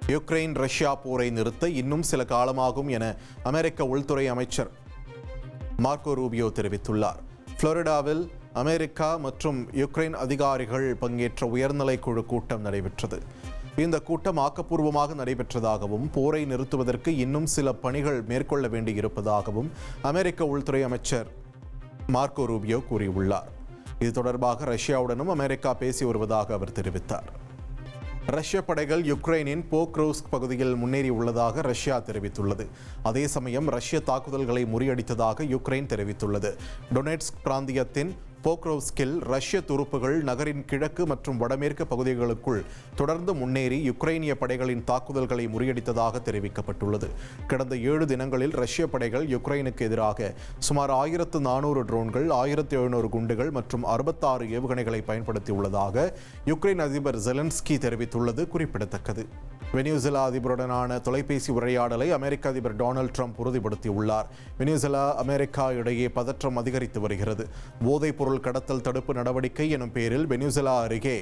Ukraine Russia போரை நிறுத்த இன்னும் சில காலமாகும் என அமெரிக்க உள்துறை அமைச்சர் மார்க்கோ ரூபியோ தெரிவித்துள்ளார். புளோரிடாவில் அமெரிக்கா மற்றும் யுக்ரைன் அதிகாரிகள் பங்கேற்ற உயர்நிலை குழு கூட்டம் நடைபெற்றது. இந்த கூட்டம் ஆக்கப்பூர்வமாக நடைபெற்றதாகவும் போரை நிறுத்துவதற்கு இன்னும் சில பணிகள் மேற்கொள்ள வேண்டியிருப்பதாகவும் அமெரிக்க உள்துறை அமைச்சர் மார்க்கோ ரூபியோ கூறியுள்ளார். இது தொடர்பாக ரஷ்யாவுடனும் அமெரிக்கா பேசி வருவதாக அவர் தெரிவித்தார். ரஷ்ய படைகள் யுக்ரைனின் போக்ரோவ்ஸ்க் பகுதியில் முன்னேறி உள்ளதாக ரஷ்யா தெரிவித்துள்ளது. அதே சமயம் ரஷ்ய தாக்குதல்களை முறியடித்ததாக யுக்ரைன் தெரிவித்துள்ளது. டொனெட்ஸ்க் பிராந்தியத்தின் போக்ரோவ்ஸ்கில் ரஷ்ய துருப்புகள் நகரின் கிழக்கு மற்றும் வடமேற்கு பகுதிகளுக்குள் தொடர்ந்து முன்னேறி யுக்ரைனிய படைகளின் தாக்குதல்களை முறியடித்ததாக தெரிவிக்கப்பட்டுள்ளது. கடந்த 7 தினங்களில் ரஷ்ய படைகள் யுக்ரைனுக்கு எதிராக சுமார் 1400 ட்ரோன்கள், 1700 குண்டுகள் மற்றும் 66 ஏவுகணைகளை பயன்படுத்தியுள்ளதாக யுக்ரைன் அதிபர் ஜெலன்ஸ்கி தெரிவித்துள்ளது குறிப்பிடத்தக்கது. வெனிசுலா அதிபருடனான தொலைபேசி உரையாடலை அமெரிக்க அதிபர் டொனால்ட் ட்ரம்ப் உறுதிப்படுத்தியுள்ளார். வெனிசுலா அமெரிக்கா இடையே பதற்றம் அதிகரித்து வருகிறது. போதைப் பொருள் கடத்தல் தடுப்பு நடவடிக்கை எனும் பேரில் வெனிசுலா அருகே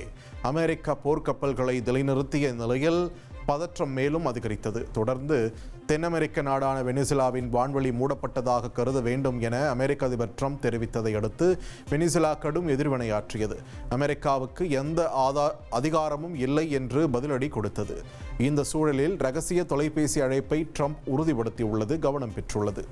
அமெரிக்க போர்க்கப்பல்களை நிலைநிறுத்திய நிலையில் பதற்றம் மேலும் அதிகரித்தது. தொடர்ந்து தென் அமெரிக்க நாடான வெனிசுலாவின் வான்வெளி மூடப்பட்டதாக கருத வேண்டும் என அமெரிக்க அதிபர் ட்ரம்ப் தெரிவித்ததை அடுத்து வெனிசுலா கடும் எதிர்வினையாற்றியது. அமெரிக்காவுக்கு எந்த அதிகாரமும் இல்லை என்று பதிலடி கொடுத்தது. இந்த சூழலில் ரகசிய தொலைபேசி அழைப்பை ட்ரம்ப் உறுதிப்படுத்தியுள்ளது கவனம் பெற்றுள்ளது.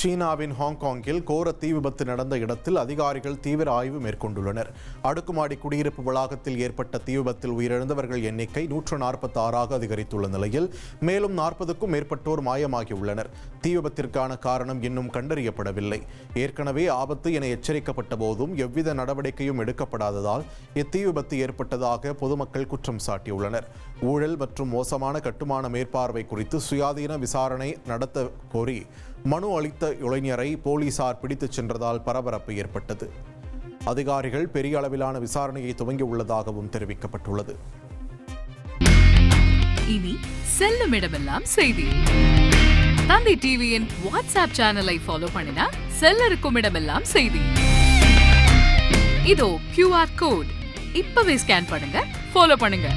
சீனாவின் ஹாங்காங்கில் கோர தீ விபத்து நடந்த இடத்தில் அதிகாரிகள் தீவிர ஆய்வு மேற்கொண்டுள்ளனர். அடுக்குமாடி குடியிருப்பு வளாகத்தில் ஏற்பட்ட தீ விபத்தில் உயிரிழந்தவர்கள் எண்ணிக்கை 146ஆக அதிகரித்துள்ள நிலையில் மேலும் 40க்கும் மேற்பட்டோர் மாயமாகியுள்ளனர். தீ விபத்திற்கான காரணம் இன்னும் கண்டறியப்படவில்லை. ஏற்கனவே ஆபத்து என எச்சரிக்கப்பட்ட போதும் எவ்வித நடவடிக்கையும் எடுக்கப்படாததால் இத்தீ விபத்து ஏற்பட்டதாக பொதுமக்கள் குற்றம் சாட்டியுள்ளனர். ஊழல் மற்றும் மோசமான கட்டுமான மேற்பார்வை குறித்து சுயாதீன விசாரணை நடத்த கோரி மனு அளித்த இளைஞரை போலீசார் பிடித்துச் சென்றதால் பரபரப்பு ஏற்பட்டது. அதிகாரிகள் பெரிய அளவிலான விசாரணையை துவங்கியுள்ளதாகவும் தெரிவிக்கப்பட்டுள்ளது. இனி செல்லும் இடமெல்லாம் செய்தி. தந்தி டிவியின் வாட்ஸ்அப் சேனலை ஃபாலோ பண்ணினா செல்ல இருக்கும் இடமெல்லாம் செய்தி. இதோ QR கோட் இப்பவே ஸ்கேன் பண்ணுங்க, ஃபாலோ பண்ணுங்க.